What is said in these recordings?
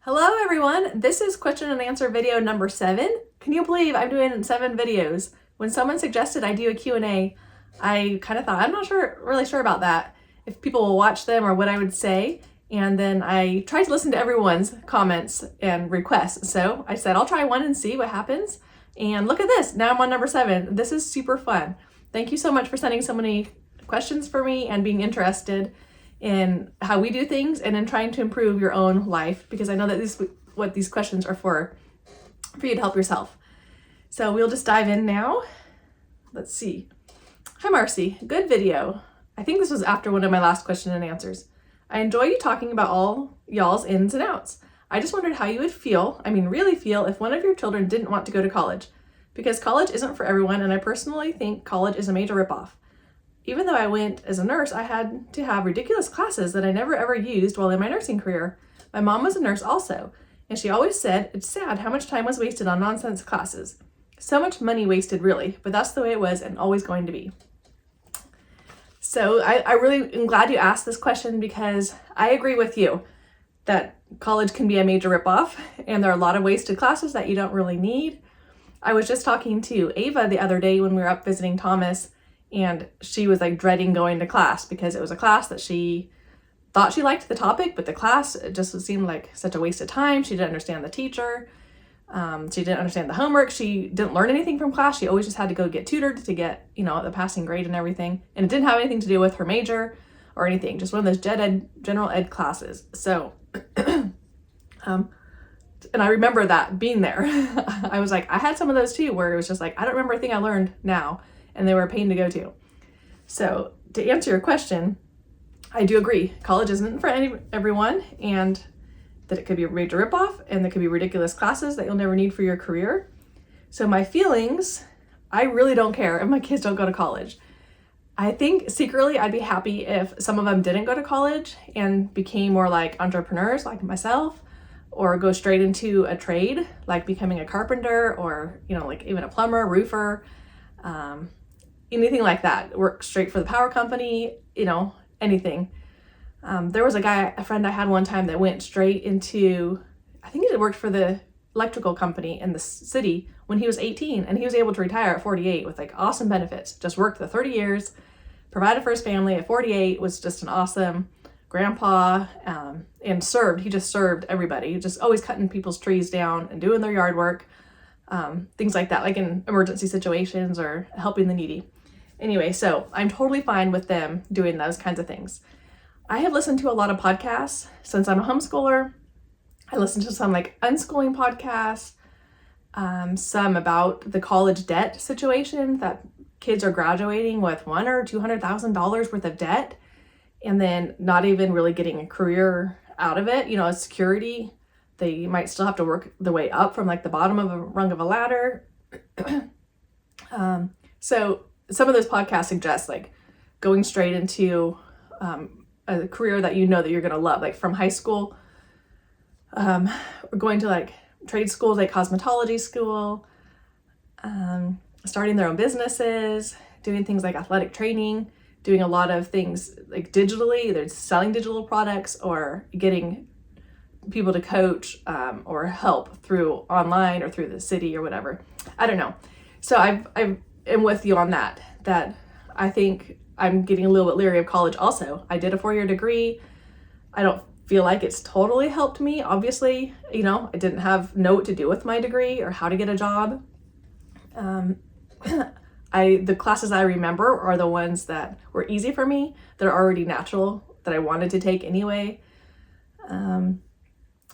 Hello everyone, this is question and answer video number 7. Can you believe I'm doing 7 videos? When someone suggested I do a Q&A, I kind of thought, I'm not really sure about that, if people will watch them or what I would say. And then I tried to listen to everyone's comments and requests. So I said, I'll try one and see what happens. And look at this, now I'm on number 7. This is super fun. Thank you so much for sending so many questions for me and being interested in how we do things and in trying to improve your own life, because I know that this is what these questions are for you to help yourself. So we'll just dive in now. Let's see. Hi Marcy, good video. I think this was after one of my last question and answers. I enjoy you talking about all y'all's ins and outs. I just wondered how you would feel, really feel, if one of your children didn't want to go to college. Because college isn't for everyone, and I personally think college is a major ripoff. Even though I went as a nurse, I had to have ridiculous classes that I never ever used while in my nursing career. My mom was a nurse also, and she always said it's sad how much time was wasted on nonsense classes. So much money wasted really, but that's the way it was and always going to be. So I really am glad you asked this question, because I agree with you that college can be a major ripoff and there are a lot of wasted classes that you don't really need. I was just talking to Ava the other day when we were up visiting Thomas, and she was like dreading going to class because it was a class that she thought she liked the topic, but the class just seemed like such a waste of time. She didn't understand the teacher. She didn't understand the homework. She didn't learn anything from class. She always just had to go get tutored to get, the passing grade and everything. And it didn't have anything to do with her major or anything, just one of those general ed classes. So, and I remember that being there. I was like, I had some of those too, where it was just like, I don't remember a thing I learned now. And they were a pain to go to. So to answer your question, I do agree. College isn't for everyone, and that it could be a major ripoff, and there could be ridiculous classes that you'll never need for your career. So my feelings, I really don't care if my kids don't go to college. I think secretly I'd be happy if some of them didn't go to college and became more like entrepreneurs like myself, or go straight into a trade, like becoming a carpenter, or, like even a plumber, roofer, anything like that. Work straight for the power company, anything. There was a friend I had one time that went straight into, I think he worked for the electrical company in the city when he was 18, and he was able to retire at 48 with like awesome benefits. Just worked the 30 years, provided for his family at 48, was just an awesome grandpa, and he just served everybody, just always cutting people's trees down and doing their yard work, things like that, like in emergency situations or helping the needy. Anyway, so I'm totally fine with them doing those kinds of things. I have listened to a lot of podcasts since I'm a homeschooler. I listen to some like unschooling podcasts, some about the college debt situation, that kids are graduating with $100,000 or $200,000 worth of debt, and then not even really getting a career out of it. A security, they might still have to work their way up from like the bottom of a rung of a ladder. So some of those podcasts suggest like going straight into a career that that you're going to love, like from high school, or going to like trade schools like cosmetology school, starting their own businesses, doing things like athletic training, doing a lot of things like digitally, either selling digital products or getting people to coach or help through online or through the city or whatever. I don't know. So I am with you on that I think I'm getting a little bit leery of college also. I did a 4-year degree. I don't feel like it's totally helped me. Obviously, I didn't know what to do with my degree or how to get a job. The classes I remember are the ones that were easy for me, that are already natural, that I wanted to take anyway.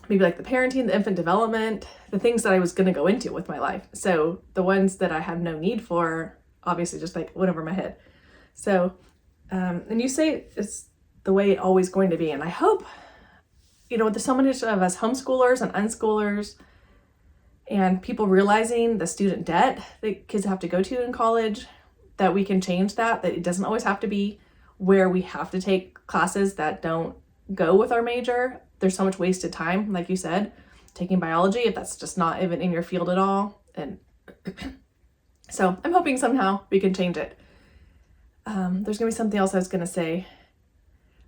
Maybe like the parenting, the infant development, the things that I was going to go into with my life. So the ones that I had no need for, obviously just like went over my head. So, and you say it's the way it's always going to be. And I hope, there's so many of us homeschoolers and unschoolers and people realizing the student debt that kids have to go to in college, that we can change that it doesn't always have to be where we have to take classes that don't go with our major. There's so much wasted time, like you said, taking biology, if that's just not even in your field at all. And so I'm hoping somehow we can change it. There's gonna be something else I was gonna say.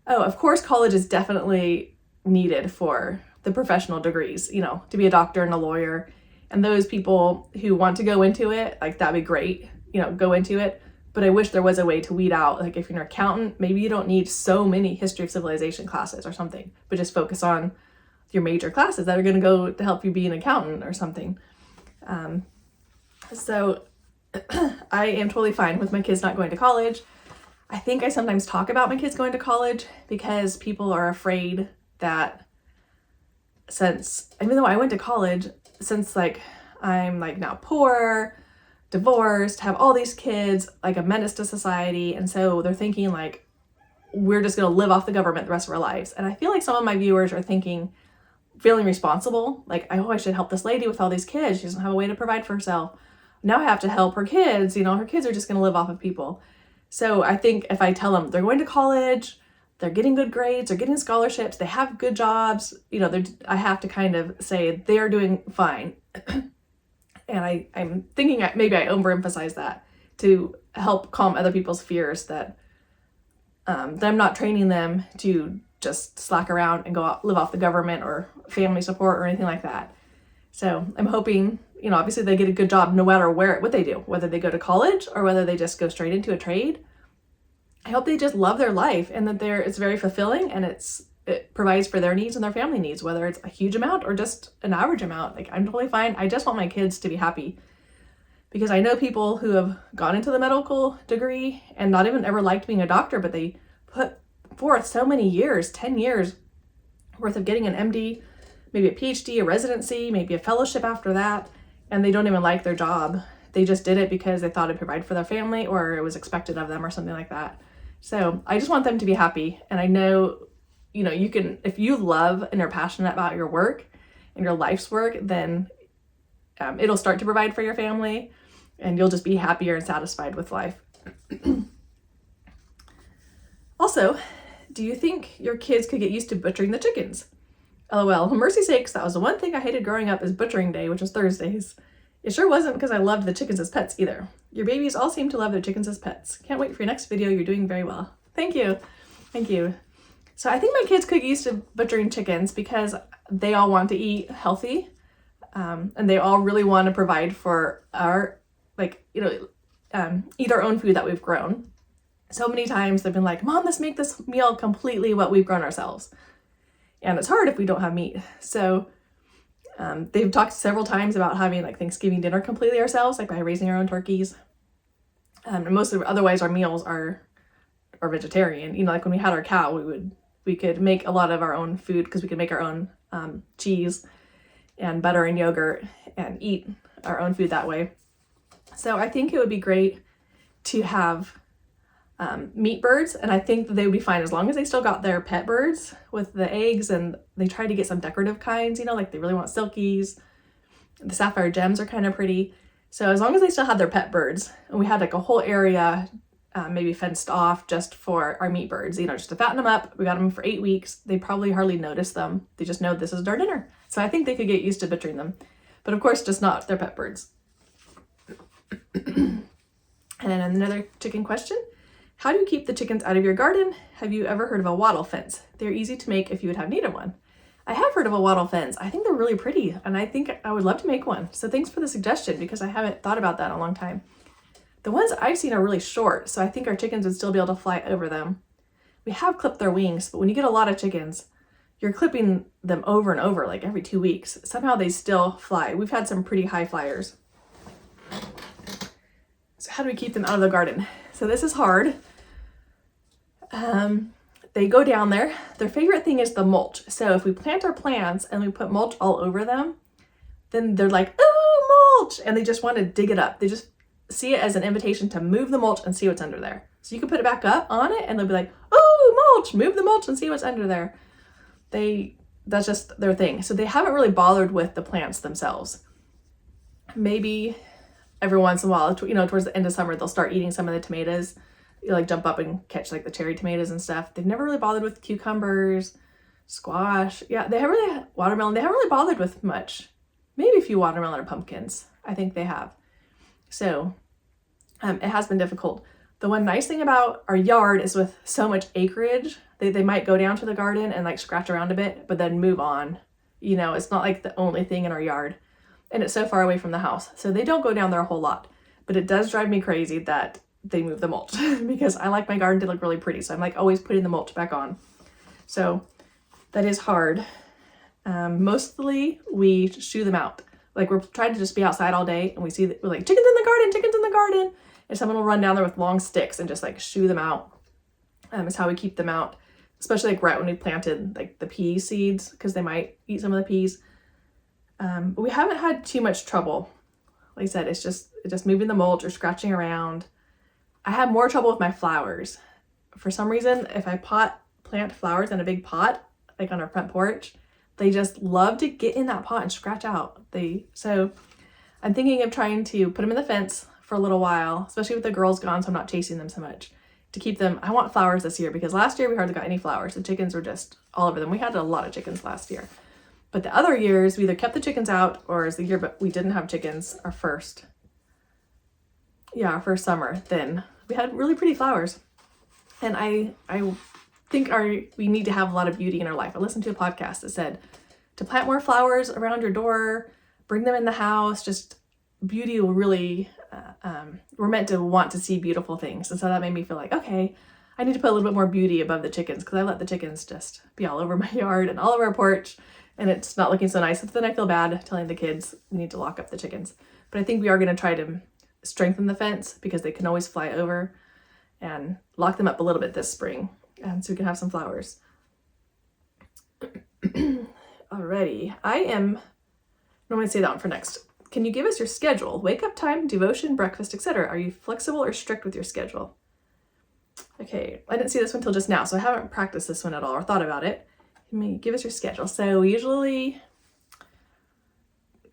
Oh, of course, college is definitely needed for the professional degrees, to be a doctor and a lawyer. And those people who want to go into it, like that'd be great, go into it. But I wish there was a way to weed out, like if you're an accountant, maybe you don't need so many history of civilization classes or something, but just focus on your major classes that are going to go to help you be an accountant or something. So I am totally fine with my kids not going to college. I think I sometimes talk about my kids going to college because people are afraid that even though I went to college, since like I'm like now poor, divorced, have all these kids, like a menace to society, and so they're thinking like we're just going to live off the government the rest of our lives. And I feel like some of my viewers are feeling responsible, like, oh, I should help this lady with all these kids. She doesn't have a way to provide for herself. Now I have to help her kids. Her kids are just going to live off of people. So I think if I tell them they're going to college, they're getting good grades, they're getting scholarships, they have good jobs, I have to kind of say they're doing fine. And I'm thinking maybe I overemphasize that to help calm other people's fears that I'm not training them to just slack around and go out, live off the government or family support or anything like that. So I'm hoping, obviously they get a good job no matter what they do, whether they go to college or whether they just go straight into a trade. I hope they just love their life and that it's very fulfilling and it provides for their needs and their family needs, whether it's a huge amount or just an average amount. Like, I'm totally fine. I just want my kids to be happy, because I know people who have gone into the medical degree and not even ever liked being a doctor, but they put forth so many years, 10 years worth of getting an MD, maybe a PhD, a residency, maybe a fellowship after that, and they don't even like their job. They just did it because they thought it'd provide for their family or it was expected of them or something like that. So I just want them to be happy. And I know, you can, if you love and are passionate about your work and your life's work, then it'll start to provide for your family and you'll just be happier and satisfied with life. Also, do you think your kids could get used to butchering the chickens? LOL, for mercy's sakes, that was the one thing I hated growing up, is butchering day, which was Thursdays. It sure wasn't because I loved the chickens as pets either. Your babies all seem to love their chickens as pets. Can't wait for your next video. You're doing very well. Thank you. Thank you. So I think my kids could get used to butchering chickens because they all want to eat healthy. And they all really want to provide for our, eat our own food that we've grown. So many times they've been like, Mom, let's make this meal completely what we've grown ourselves. And it's hard if we don't have meat. So they've talked several times about having like Thanksgiving dinner completely ourselves, like by raising our own turkeys. And otherwise our meals are vegetarian. Like when we had our cow, we could make a lot of our own food because we could make our own cheese and butter and yogurt and eat our own food that way. So I think it would be great to have meat birds, and I think that they would be fine as long as they still got their pet birds with the eggs, and they try to get some decorative kinds, like they really want silkies. The sapphire gems are kind of pretty. So as long as they still had their pet birds, and we had like a whole area maybe fenced off just for our meat birds, just to fatten them up. We got them for 8 weeks. They probably hardly notice them. They just know this is their dinner. So I think they could get used to butchering them, but of course just not their pet birds. And then another chicken question. How do you keep the chickens out of your garden? Have you ever heard of a wattle fence? They're easy to make if you would have need of one. I have heard of a wattle fence. I think they're really pretty, and I think I would love to make one. So thanks for the suggestion, because I haven't thought about that in a long time. The ones I've seen are really short, so I think our chickens would still be able to fly over them. We have clipped their wings, but when you get a lot of chickens, you're clipping them over and over, like every 2 weeks. Somehow they still fly. We've had some pretty high flyers. So how do we keep them out of the garden? So this is hard. They go down there. Their favorite thing is the mulch. So if we plant our plants and we put mulch all over them, then they're like, oh, mulch. And they just want to dig it up. They just see it as an invitation to move the mulch and see what's under there. So you can put it back up on it and they'll be like, oh, mulch, move the mulch and see what's under there. That's just their thing. So they haven't really bothered with the plants themselves. Maybe every once in a while, towards the end of summer, they'll start eating some of the tomatoes. You like jump up and catch like the cherry tomatoes and stuff. They've never really bothered with cucumbers, squash. Yeah, watermelon. They haven't really bothered with much. Maybe a few watermelon or pumpkins. I think they have. So it has been difficult. The one nice thing about our yard is with so much acreage, they might go down to the garden and like scratch around a bit, but then move on It's not like the only thing in our yard, and it's so far away from the house. So they don't go down there a whole lot, but it does drive me crazy that they move the mulch because I like my garden to look really pretty. So I'm like always putting the mulch back on. So that is hard. Mostly we shoo them out. Like we're trying to just be outside all day and we're like, chickens in the garden. And someone will run down there with long sticks and just like shoo them out. Is how we keep them out, especially like right when we planted like the pea seeds, because they might eat some of the peas. But we haven't had too much trouble. Like I said, it's just moving the mulch or scratching around. I have more trouble with my flowers. For some reason, if I plant flowers in a big pot, like on our front porch, they just love to get in that pot and scratch out. So I'm thinking of trying to put them in the fence for a little while, especially with the girls gone, so I'm not chasing them so much. To keep them, I want flowers this year because last year we hardly got any flowers. The chickens were just all over them. We had a lot of chickens last year. But the other years, we either kept the chickens out, or as the year but we didn't have chickens, our first summer, then we had really pretty flowers. And I think we need to have a lot of beauty in our life. I listened to a podcast that said to plant more flowers around your door, bring them in the house, just beauty will really, we're meant to want to see beautiful things. And so that made me feel like, okay, I need to put a little bit more beauty above the chickens, because I let the chickens just be all over my yard and all over our porch, and it's not looking so nice. So then I feel bad telling the kids we need to lock up the chickens. But I think we are going to try to strengthen the fence because they can always fly over, and lock them up a little bit this spring, so we can have some flowers. Alrighty, I'm going to say that one for next. Can you give us your schedule? Wake up time, devotion, breakfast, etc. Are you flexible or strict with your schedule? Okay, I didn't see this one until just now, so I haven't practiced this one at all or thought about it. Give us your schedule. So usually,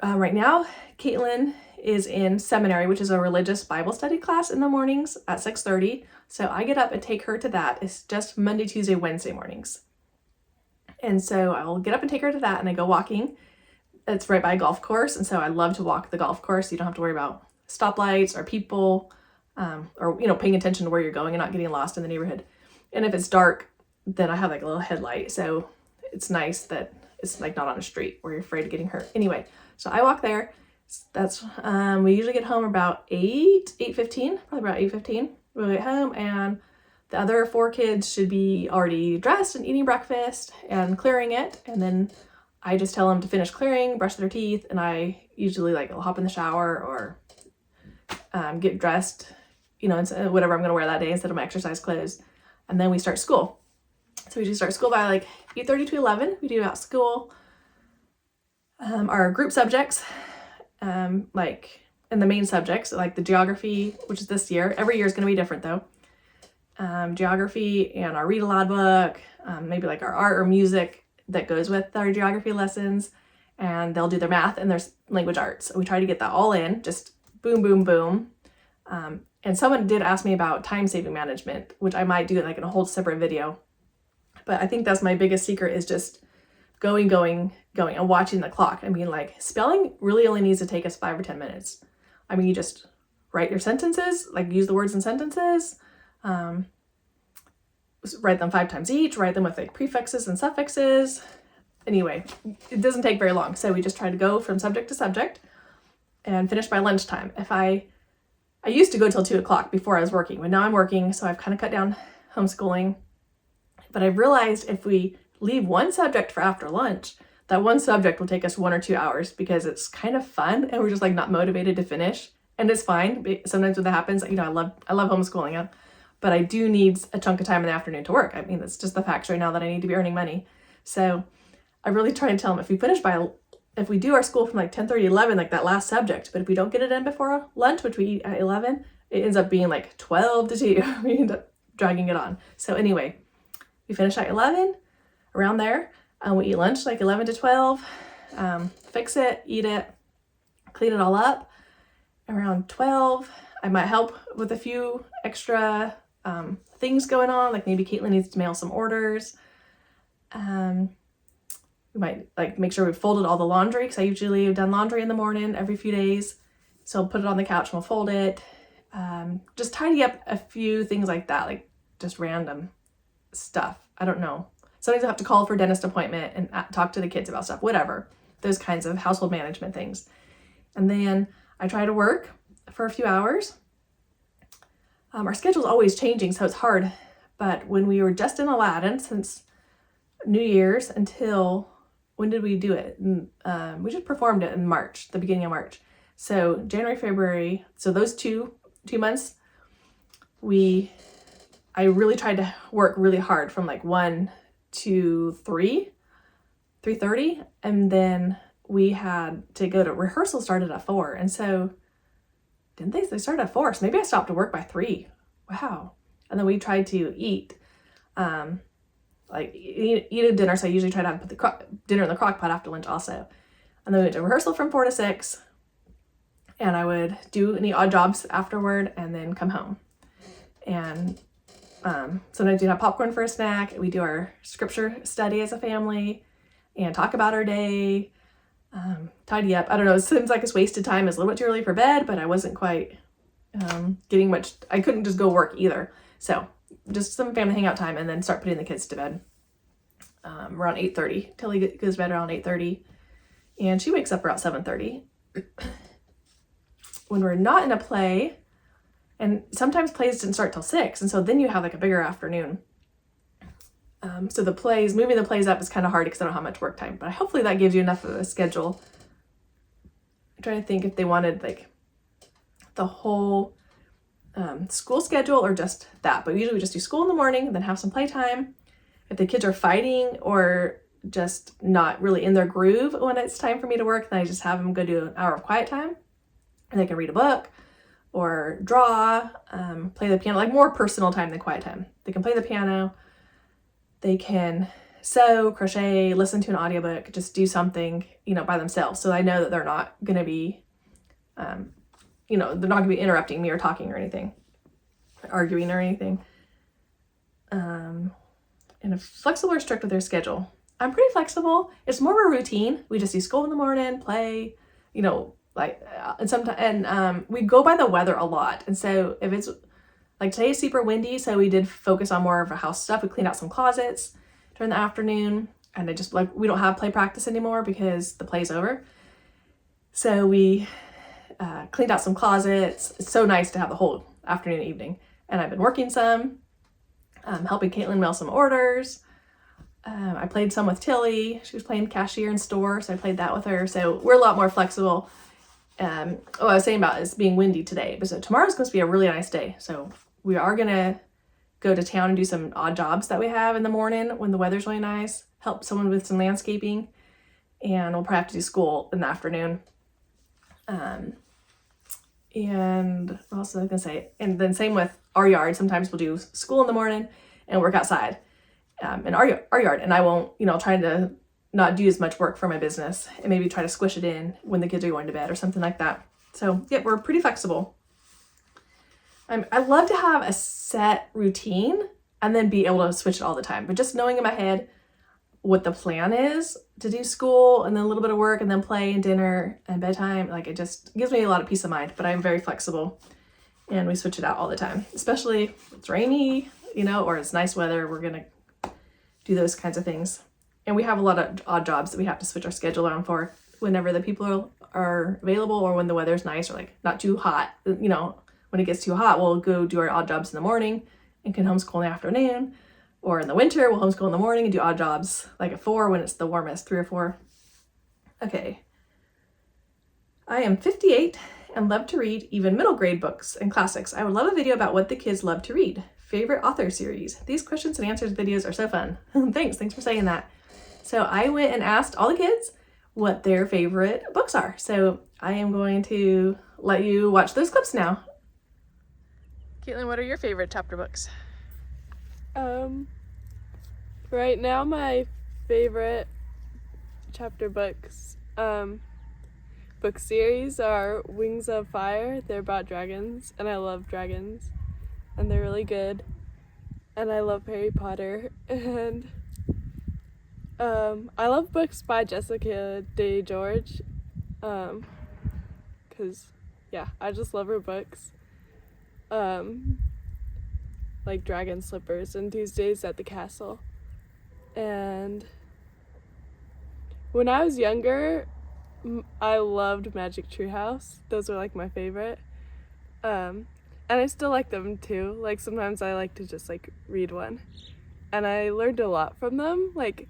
right now, Caitlin is in seminary, which is a religious Bible study class in the mornings at 6:30. So I get up and take her to that. It's just Monday, Tuesday, Wednesday mornings. And so I will get up and take her to that, and I go walking. It's right by a golf course, and so I love to walk the golf course. You don't have to worry about stoplights or people, or paying attention to where you're going and not getting lost in the neighborhood. And if it's dark, then I have like a little headlight, so it's nice that it's like not on a street where you're afraid of getting hurt. Anyway, so I walk there. That's we usually get home about 8:15, probably about 8:15. We get home, and the other 4 kids should be already dressed and eating breakfast and clearing it, and then I just tell them to finish clearing, brush their teeth, and I usually I'll hop in the shower or get dressed, whatever I'm going to wear that day instead of my exercise clothes. And then we start school. So we usually start school by 8:30 to 11. We do about school. Our group subjects, and the main subjects, like the geography, which is this year. Every year is going to be different though. Geography and our read aloud book, maybe our art or music that goes with our geography lessons, and they'll do their math and their language arts. So we try to get that all in, just boom, boom, boom. And someone did ask me about time-saving management, which I might do in a whole separate video. But I think that's my biggest secret, is just going, and watching the clock. Spelling really only needs to take us 5 or 10 minutes. You just write your sentences, use the words in sentences, write them 5 times each, write them with prefixes and suffixes. Anyway, it doesn't take very long. So we just try to go from subject to subject and finish by lunchtime. I used to go till 2 o'clock before I was working, but now I'm working, so I've kind of cut down homeschooling. But I've realized if we leave one subject for after lunch, that one subject will take us 1 or 2 hours, because it's kind of fun and we're just not motivated to finish. And it's fine. Sometimes when that happens, I love homeschooling, but I do need a chunk of time in the afternoon to work. That's just the facts right now, that I need to be earning money. So I really try to tell them, if we do our school from 10:30 to 11, that last subject, but if we don't get it in before lunch, which we eat at 11, it ends up being 12 to 2. We end up dragging it on. So anyway, we finish at 11, around there. We eat lunch 11 to 12, fix it, eat it, clean it all up. Around 12, I might help with a few extra things going on, maybe Caitlin needs to mail some orders. We might make sure we've folded all the laundry, because I usually have done laundry in the morning every few days. So I'll put it on the couch and we'll fold it. Just tidy up a few things like that, just random stuff. I don't know. sometimes I have to call for a dentist appointment and talk to the kids about stuff, whatever, those kinds of household management things. And then I try to work for a few hours. Our schedule's always changing, so it's hard. But when we were just in Aladdin since New Year's until, when did we do it? We just performed it in March, the beginning of March. So January, February, so those two months, I really tried to work really hard from like 1 to 3:30, and then we had to go to rehearsal, started at 4, and so didn't they started at 4, so maybe I stopped to work by 3. Wow. And then we tried to eat a dinner, so I usually try to put the dinner in the crock pot after lunch also. And then we went to rehearsal from 4 to 6, and I would do any odd jobs afterward and then come home. And sometimes we'd have popcorn for a snack. We do our scripture study as a family and talk about our day, tidy up. I don't know, it seems like it's wasted time. It's a little bit too early for bed, but I wasn't quite getting much. I couldn't just go work either. So just some family hangout time and then start putting the kids to bed around 8:30. Tilly goes to bed around 8:30 and she wakes up around 7:30. When we're not in a play, and sometimes plays didn't start till 6, and so then you have like a bigger afternoon. So moving the plays up is kind of hard because I don't have much work time, but hopefully that gives you enough of a schedule. I'm trying to think if they wanted like the whole school schedule or just that, but usually we just do school in the morning, then have some playtime. If the kids are fighting or just not really in their groove when it's time for me to work, then I just have them go do an hour of quiet time, and they can read a book or draw, play the piano, like more personal time than quiet time. They can play the piano, they can sew, crochet, listen to an audiobook, just do something, by themselves. So I know that they're not going to be, they're not going to be interrupting me or talking or anything, arguing or anything. And if flexible or strict with their schedule, I'm pretty flexible. It's more of a routine. We just do school in the morning, play, and we go by the weather a lot. And so if it's like today is super windy, so we did focus on more of a house stuff. We cleaned out some closets during the afternoon, and we don't have play practice anymore because the play's over. So we cleaned out some closets. It's so nice to have the whole afternoon and evening. And I've been working some, helping Caitlin mail some orders. I played some with Tilly. She was playing cashier in store, so I played that with her. So we're a lot more flexible. I was saying about it's being windy today, but so tomorrow's going to be a really nice day. So we are going to go to town and do some odd jobs that we have in the morning when the weather's really nice, help someone with some landscaping, and we'll probably have to do school in the afternoon. And what else was I going to say? And then same with our yard. Sometimes we'll do school in the morning and work outside in our yard. And I won't, trying to not do as much work for my business and maybe try to squish it in when the kids are going to bed or something like that. So yeah, we're pretty flexible. I love to have a set routine and then be able to switch it all the time. But just knowing in my head what the plan is to do school and then a little bit of work and then play and dinner and bedtime, it just gives me a lot of peace of mind. But I'm very flexible and we switch it out all the time, especially if it's rainy, or it's nice weather. We're going to do those kinds of things. And we have a lot of odd jobs that we have to switch our schedule around for whenever the people are available or when the weather's nice or not too hot. When it gets too hot, we'll go do our odd jobs in the morning and can homeschool in the afternoon. Or in the winter, we'll homeschool in the morning and do odd jobs at 4 when it's the warmest, 3 or 4. Okay. I am 58 and love to read even middle grade books and classics. I would love a video about what the kids love to read. Favorite author series. These questions and answers videos are so fun. Thanks for saying that. So I went and asked all the kids what their favorite books are. So I am going to let you watch those clips now. Caitlin, what are your favorite chapter books? Right now my favorite chapter books, book series are Wings of Fire. They're about dragons, and I love dragons, and they're really good. And I love Harry Potter, and I love books by Jessica Day George, because I just love her books, like Dragon Slippers and Tuesdays at the Castle, And when I was younger, I loved Magic Tree House. Those were like my favorite. And I still like them too. Like sometimes I like to just like read one. And I learned a lot from them. Like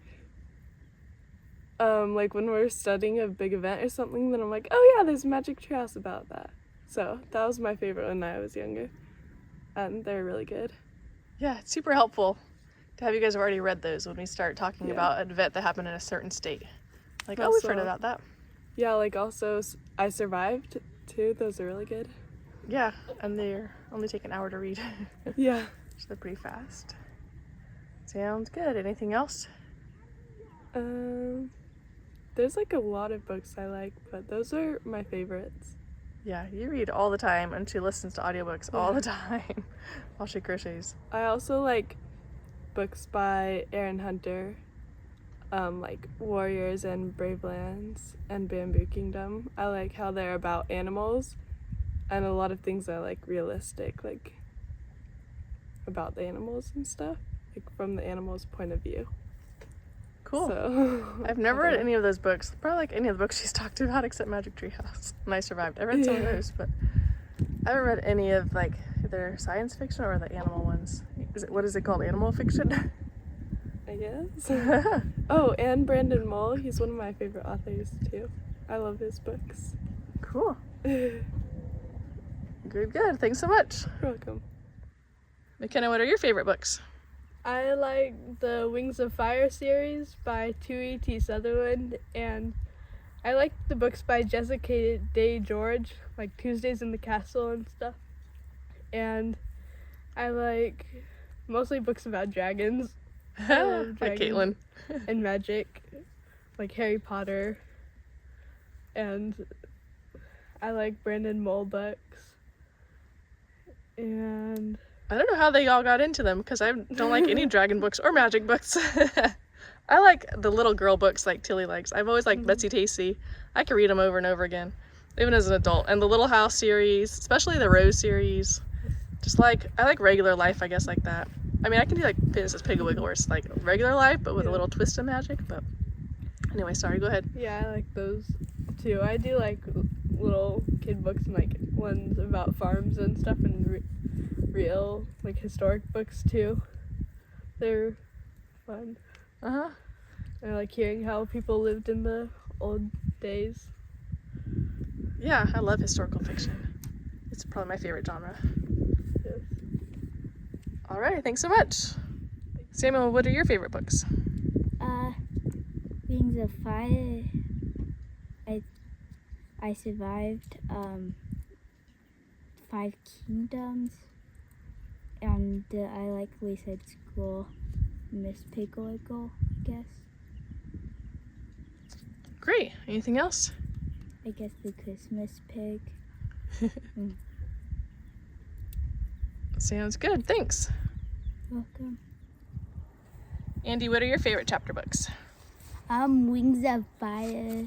when we're studying a big event or something, then I'm like, oh yeah, there's a Magic Tree House about that. So that was my favorite when I was younger. And they're really good. Yeah, it's super helpful to have you guys already read those when we start talking about an event that happened in a certain state. Like, oh, we've heard about that. Yeah, like also I Survived too. Those are really good. Yeah, and they're only take an hour to read. Yeah. So they're pretty fast. Sounds good. Anything else? There's like a lot of books I like, but those are my favorites. Yeah, you read all the time, and she listens to audiobooks all the time while she crochets. I also like books by Aaron Hunter, like Warriors and Brave Lands and Bamboo Kingdom. I like how they're about animals, and a lot of things are like realistic, like about the animals and stuff, like from the animals' point of view. Cool. So, I've never read any of those books. Probably like any of the books she's talked about except Magic Tree House. And I Survived. I read some of those, but I haven't read any of like either science fiction or the animal ones. What is it called? Animal fiction? I guess. Oh, and Brandon Mull. He's one of my favorite authors too. I love his books. Cool. Good. Thanks so much. You're welcome. McKenna, what are your favorite books? I like the Wings of Fire series by Tui T. Sutherland, and I like the books by Jessica Day George, like Tuesdays in the Castle and stuff. And I like mostly books about dragons. I love Hi, Caitlin. And magic, like Harry Potter. And I like Brandon Mull books. And I don't know how they all got into them because I don't like any dragon books or magic books. I like the little girl books like Tilly likes. I've always liked Betsy Tacy. I can read them over and over again, even as an adult. And the Little House series, especially the Rose series. Just like, I like regular life, I guess, like that. I mean, I can do like Princess Pigglewiggle, where it's like regular life, but with a little twist of magic. But anyway, sorry, go ahead. Yeah, I like those too. I do like little kid books and like ones about farms and stuff and real like historic books too. They're fun. I like hearing how people lived in the old days. Yeah, I love historical fiction. It's probably my favorite genre. Yes. All right, thanks so much. Samuel, what are your favorite books? Wings of Fire. I Survived. 5 Kingdoms. And I like Wayside School, Miss Pigglewiggle, I guess. Great. Anything else? I guess the Christmas Pig. Sounds good. Thanks. Welcome. Andy, what are your favorite chapter books? Wings of Fire.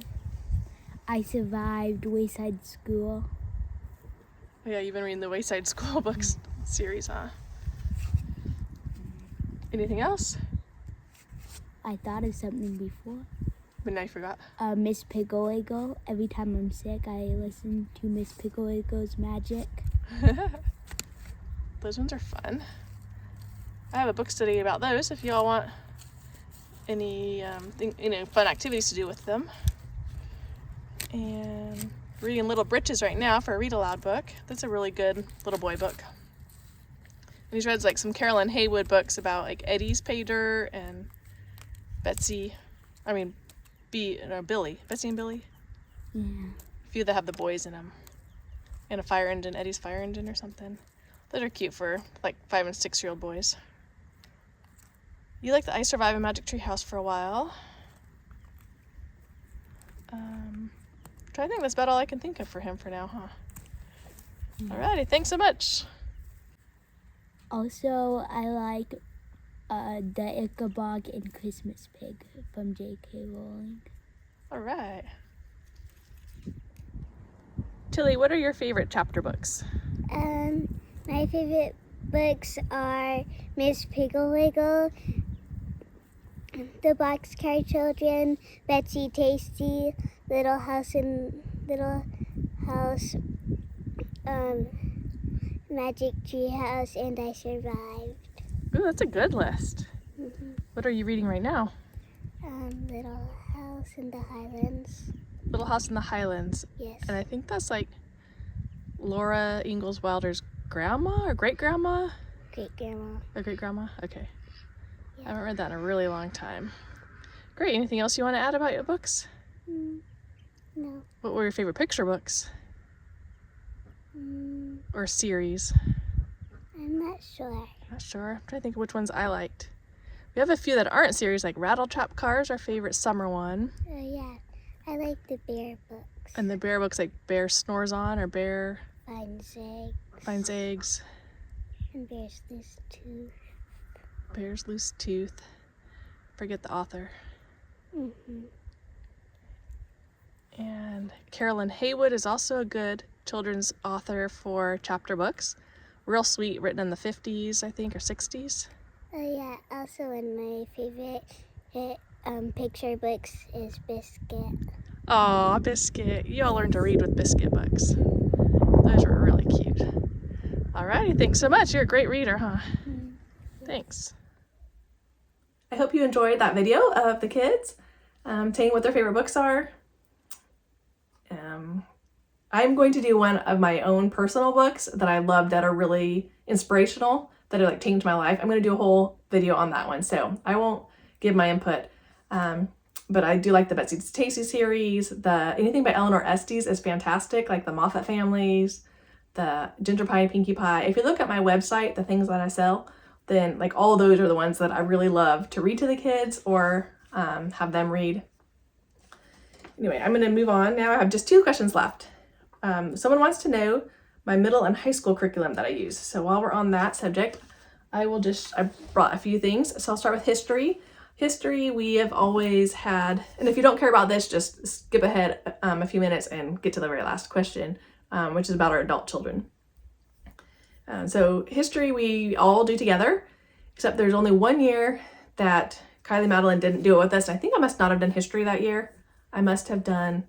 I Survived, Wayside School. Oh, yeah, you've been reading the Wayside School books series, huh? Anything else? I thought of something before. But now you forgot. Miss Pigglewiggle. Every time I'm sick, I listen to Miss Pigglewiggle's magic. Those ones are fun. I have a book study about those if y'all want any fun activities to do with them. And reading Little Britches right now for a read aloud book. That's a really good little boy book. And he's read like some Carolyn Haywood books about like Eddie's pay dirt and Betsy and Billy. Yeah. A few that have the boys in them. And a fire engine, Eddie's fire engine or something. Those are cute for like 5 and 6-year-old boys. You liked the I Survived in Magic Tree House for a while. I think that's about all I can think of for him for now, huh? Alrighty, thanks so much. Also, I like The Ichabod and Christmas Pig from J.K. Rowling. Alright. Tilly, what are your favorite chapter books? My favorite books are Miss Pigglewiggle The Boxcar Children, Betsy Tasty, Little House, Magic Tree House, and I Survived. Ooh, that's a good list. What are you reading right now? Little House in the Highlands. Little House in the Highlands. Yes. And I think that's like Laura Ingalls Wilder's grandma or great-grandma? Great Grandma. Or great-grandma? Okay. Yeah. I haven't read that in a really long time. Great. Anything else you want to add about your books? No. What were your favorite picture books? Or series? I'm not sure. Not sure. I'm trying to think which ones I liked. We have a few that aren't series, like Rattle Trap Cars, our favorite summer one. Oh yeah, I like the bear books. And the bear books like Bear Snores On or Bear Finds eggs. Finds Eggs. And Bear's Loose Tooth. Bear's Loose Tooth. Forget the author. And Carolyn Haywood is also a good children's author for chapter books. Real sweet, written in the 50s, I think, or 60s. Oh yeah, also one of my favorite picture books is Biscuit. Aw, Biscuit. You all learned to read with Biscuit books. Those were really cute. Alrighty, thanks so much. You're a great reader, huh? Thanks. I hope you enjoyed that video of the kids saying what their favorite books are. I'm going to do one of my own personal books that I love that are really inspirational, that have like changed my life. I'm going to do a whole video on that one, so I won't give my input. But I do like the Betsy Tasty series. Anything by Eleanor Estes is fantastic, like the Moffat families, the Ginger Pie and Pinkie Pie. If you look at my website, the things that I sell, then like all those are the ones that I really love to read to the kids or have them read. Anyway, I'm going to move on now. I have just 2 questions left. Someone wants to know my middle and high school curriculum that I use. So while we're on that subject, I brought a few things. So I'll start with history. History, we have always had, and if you don't care about this, just skip ahead a few minutes and get to the very last question, which is about our adult children. So history we all do together, except there's only one year that Kylie Madeline didn't do it with us. I think I must not have done history that year. I must have done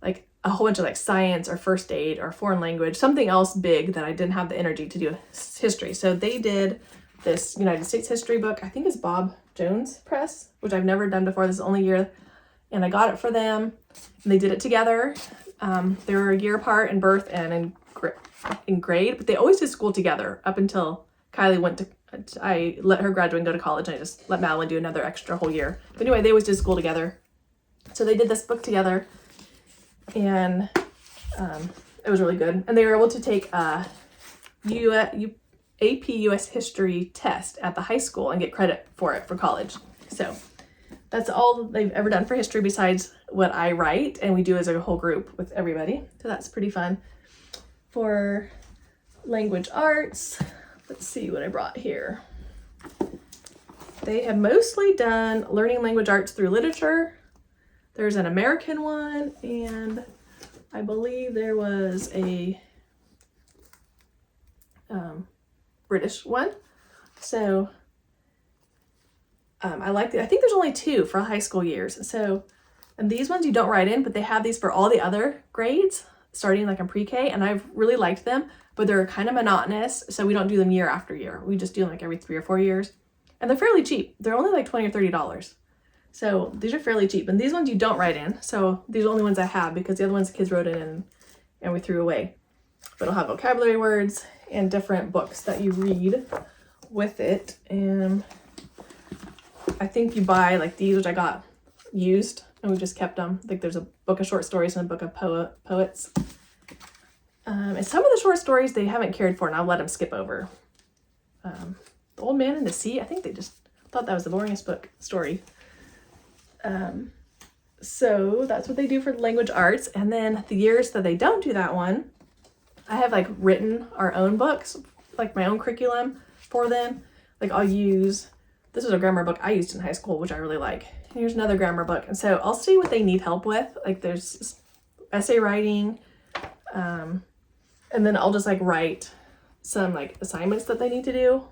like a whole bunch of like science or first aid or foreign language, something else big that I didn't have the energy to do history. So they did this United States history book. I think it's Bob Jones Press, which I've never done before. This is the only year, and I got it for them. And they did it together. They were a year apart in birth and in grade, but they always did school together up until Kylie went to, I let her graduate and go to college, and I just let Madeline do another extra whole year. But anyway, they always did school together. So they did this book together, and it was really good. And they were able to take a AP US history test at the high school and get credit for it for college. So that's all they've ever done for history besides what I write and we do as a whole group with everybody. So that's pretty fun. For language arts, let's see what I brought here. They have mostly done learning language arts through literature. There's an American one, and I believe there was a British one. So I like I think there's only 2 for high school years. So, and these ones you don't write in, but they have these for all the other grades, starting like in pre-K, and I've really liked them, but they're kind of monotonous, so we don't do them year after year. We just do them like every 3 or 4 years, and they're fairly cheap. They're only like $20 or $30. So these are fairly cheap, and these ones you don't write in. So these are the only ones I have because the other ones the kids wrote in and we threw away. But it'll have vocabulary words and different books that you read with it. And I think you buy like these, which I got used, and we just kept them. Like there's a book of short stories and a book of poets. And some of the short stories they haven't cared for, and I'll let them skip over. The Old Man and the Sea, I think they just thought that was the boringest story. So that's what they do for language arts. And then the years that they don't do that one, I have like written our own books, like my own curriculum for them. Like I'll use, this is a grammar book I used in high school, which I really like. And here's another grammar book. And so I'll see what they need help with. Like there's essay writing, and then I'll just like write some like assignments that they need to do.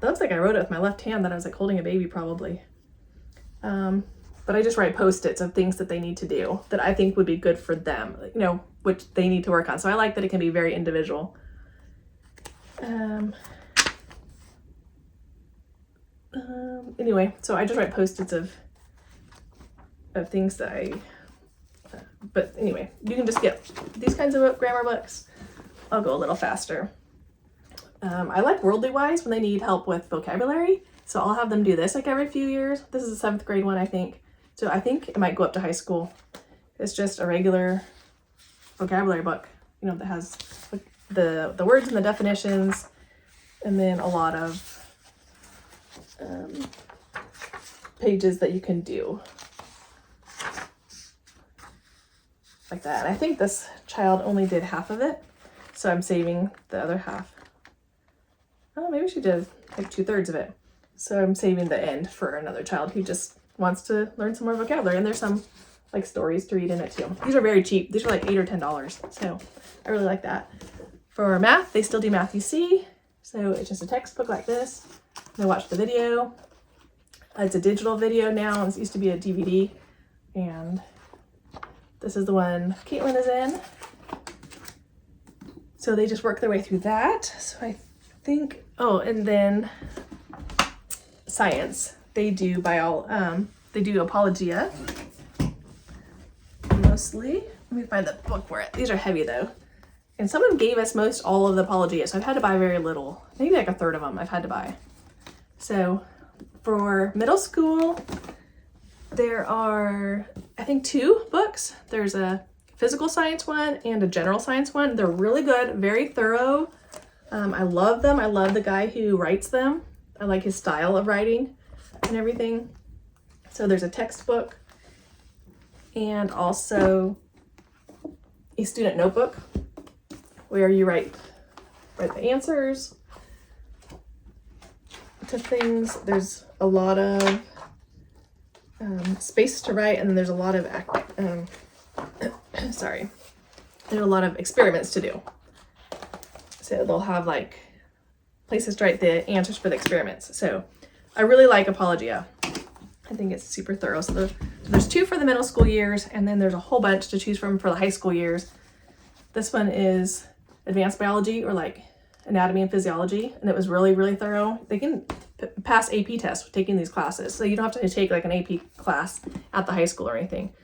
It looks like I wrote it with my left hand, that I was like holding a baby probably. But I just write Post-its of things that they need to do that I think would be good for them, you know, which they need to work on. So I like that it can be very individual. Anyway, so I just write Post-its of things that but anyway, you can just get these kinds of grammar books. I'll go a little faster. I like Worldly Wise when they need help with vocabulary. So I'll have them do this like every few years. This is a 7th grade one, I think. So I think it might go up to high school. It's just a regular vocabulary book, you know, that has the words and the definitions, and then a lot of pages that you can do like that. And I think this child only did half of it, so I'm saving the other half. Oh, maybe she did like 2/3 of it. So I'm saving the end for another child who just wants to learn some more vocabulary. And there's some like stories to read in it too. These are very cheap. These are like $8 or $10. So I really like that. For math, they still do Math UC. So it's just a textbook like this. They watch the video. It's a digital video now. This used to be a DVD. And this is the one Caitlin is in. So they just work their way through that. So I think, oh, and then science. They do they do Apologia mostly. Let me find the book for it. These are heavy though. And someone gave us most all of the Apologia, so I've had to buy very little. Maybe like 1/3 of them I've had to buy. So for middle school, there are, I think, 2 books. There's a physical science one and a general science one. They're really good, very thorough. I love them. I love the guy who writes them. I like his style of writing and everything. So there's a textbook and also a student notebook where you write the answers to things. There's a lot of space to write, and there's a lot of there's a lot of experiments to do. So they'll have like places to write the answers for the experiments. So I really like Apologia. I think it's super thorough. So there's 2 for the middle school years, and then there's a whole bunch to choose from for the high school years. This one is advanced biology, or like anatomy and physiology, and it was really, really thorough. They can pass AP tests with taking these classes, so you don't have to take like an AP class at the high school or anything.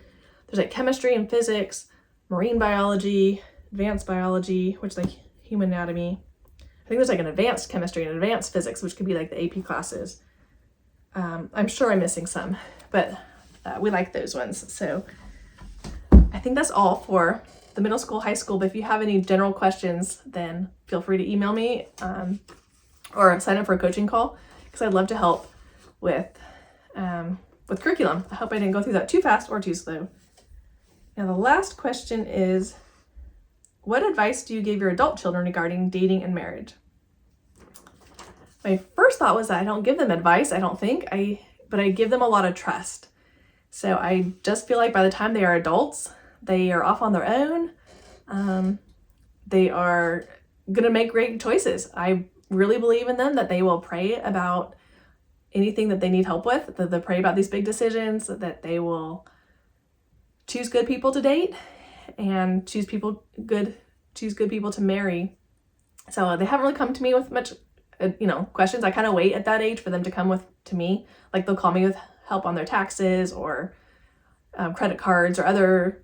There's like chemistry and physics, marine biology, advanced biology, which is like human anatomy. I think there's like an advanced chemistry and advanced physics, which could be like the AP classes. I'm sure I'm missing some, but we like those ones. So I think that's all for the middle school, high school. But if you have any general questions, then feel free to email me or sign up for a coaching call, because I'd love to help with curriculum. I hope I didn't go through that too fast or too slow. Now the last question is, what advice do you give your adult children regarding dating and marriage? My first thought was that I don't give them advice, I don't think, but I give them a lot of trust. So I just feel like by the time they are adults, they are off on their own. They are gonna make great choices. I really believe in them, that they will pray about anything that they need help with, that they pray about these big decisions, that they will choose good people to date and choose good people to marry. So they haven't really come to me with much questions. I kind of wait at that age for them to come to me. Like they'll call me with help on their taxes or credit cards or other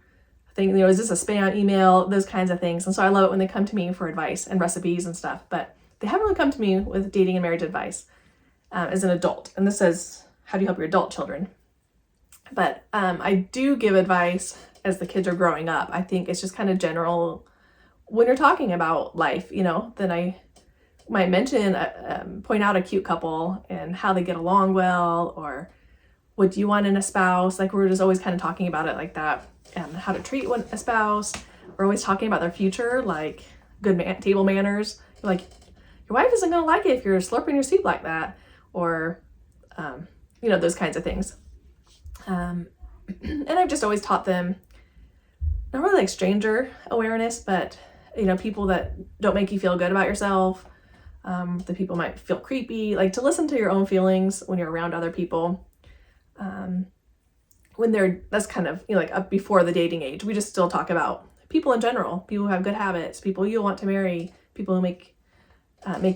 things. Is this a spam email? Those kinds of things. And so I love it when they come to me for advice and recipes and stuff. But they haven't really come to me with dating and marriage advice as an adult. And this says, how do you help your adult children? But I do give advice as the kids are growing up. I think it's just kind of general when you're talking about life, then I might mention, point out a cute couple and how they get along well, or what do you want in a spouse? Like we're just always kind of talking about it like that, and how to treat a spouse. We're always talking about their future, like good table manners. Like your wife isn't gonna like it if you're slurping your soup like that, or those kinds of things. And I've just always taught them, not really like stranger awareness, but people that don't make you feel good about yourself. The people might feel creepy, like to listen to your own feelings when you're around other people. That's kind of, like up before the dating age. We just still talk about people in general, people who have good habits, people you'll want to marry, people who make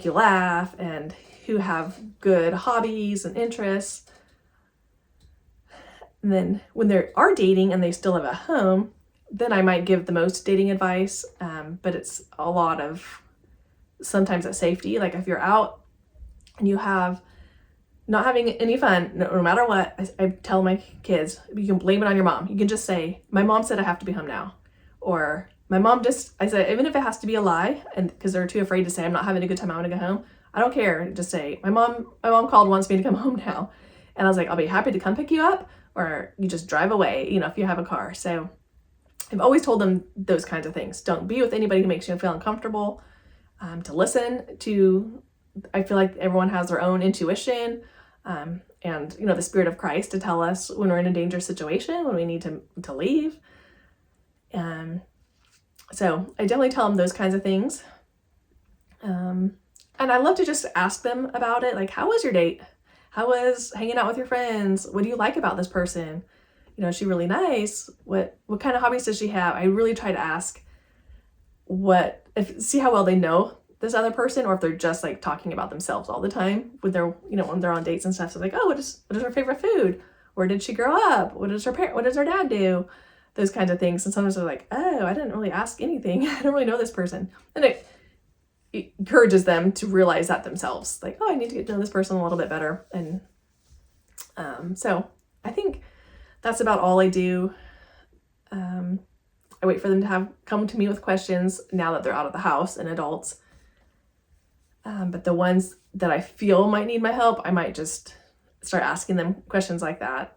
you laugh, and who have good hobbies and interests. And then when they are dating and they still live at home, then I might give the most dating advice, but it's a lot of sometimes at safety. Like if you're out and you have not having any fun, no matter what, I tell my kids, you can blame it on your mom. You can just say, my mom said I have to be home now. Or my mom I said, even if it has to be a lie, and because they're too afraid to say, I'm not having a good time, I want to go home. I don't care. Just say, my mom called, wants me to come home now. And I was like, I'll be happy to come pick you up, or you just drive away, if you have a car. So I've always told them those kinds of things. Don't be with anybody who makes you feel uncomfortable. To listen to, I feel like everyone has their own intuition, and the Spirit of Christ to tell us when we're in a dangerous situation, when we need to leave. So I definitely tell them those kinds of things. And I love to just ask them about it. Like, how was your date? How was hanging out with your friends? What do you like about this person? Is she really nice? What kind of hobbies does she have? I really try to ask see how well they know this other person, or if they're just like talking about themselves all the time when they're on dates and stuff. So like, oh, what is her favorite food? Where did she grow up? What does her dad do? Those kinds of things. And sometimes they're like, oh, I didn't really ask anything. I don't really know this person. And it encourages them to realize that themselves. Like, oh, I need to get to know this person a little bit better. And so I think that's about all I do. I wait for them to come to me with questions now that they're out of the house and adults. But the ones that I feel might need my help, I might just start asking them questions like that.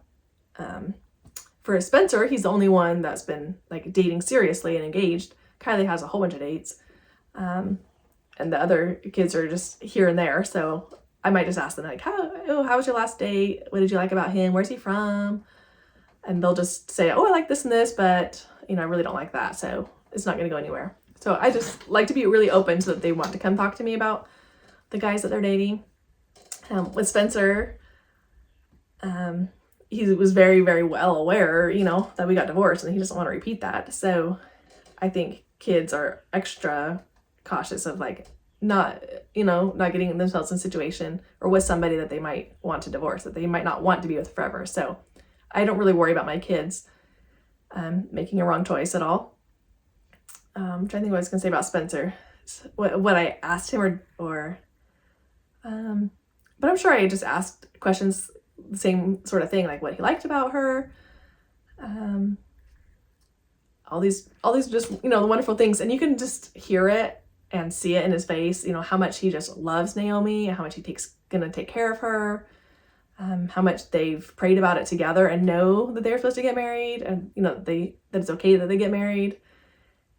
For Spencer, he's the only one that's been like dating seriously and engaged. Kylie has a whole bunch of dates. And the other kids are just here and there. So I might just ask them like, how was your last date? What did you like about him? Where's he from? And they'll just say, oh, I like this and this, but I really don't like that. So it's not going to go anywhere. So I just like to be really open so that they want to come talk to me about the guys that they're dating. With Spencer, he was very, very well aware, that we got divorced, and he doesn't want to repeat that. So I think kids are extra cautious of like not getting themselves in a situation or with somebody that they might want to divorce, that they might not want to be with forever. So I don't really worry about my kids making a wrong choice at all. I'm trying to think what I was going to say about Spencer. What I asked him but I'm sure I just asked questions, the same sort of thing, like what he liked about her. All these just, the wonderful things. And you can just hear it and see it in his face, how much he just loves Naomi and how much he's going to take care of her. How much they've prayed about it together and know that they're supposed to get married, and that it's okay that they get married.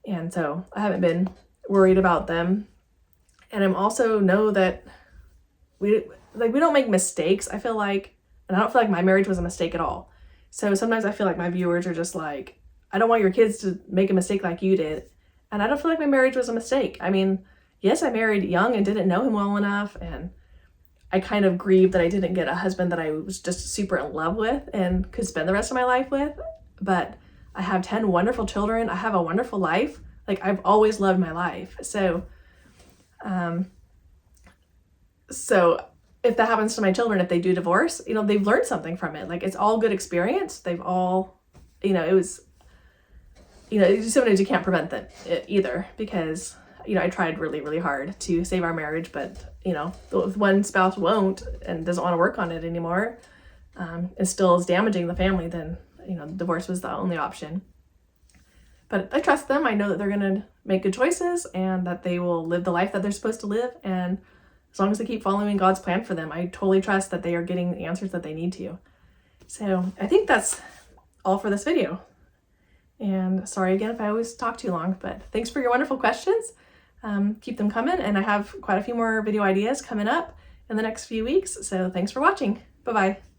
And so I haven't been worried about them. And I'm also know that we don't make mistakes, I feel like, and I don't feel like my marriage was a mistake at all. So sometimes I feel like my viewers are just like, I don't want your kids to make a mistake like you did. And I don't feel like my marriage was a mistake. I mean, yes, I married young and didn't know him well enough, and I kind of grieved that I didn't get a husband that I was just super in love with and could spend the rest of my life with. But I have 10 wonderful children. I have a wonderful life. Like, I've always loved my life. So if that happens to my children, if they do divorce, they've learned something from it. Like, it's all good experience. They've all, it was, sometimes you can't prevent it either, because, I tried really, really hard to save our marriage, but, if one spouse won't and doesn't want to work on it anymore, and still is damaging the family, then, divorce was the only option. But I trust them. I know that they're going to make good choices and that they will live the life that they're supposed to live. And as long as they keep following God's plan for them, I totally trust that they are getting the answers that they need to. So I think that's all for this video. And sorry again if I always talk too long, but thanks for your wonderful questions. Keep them coming, and I have quite a few more video ideas coming up in the next few weeks. So thanks for watching. Bye-bye.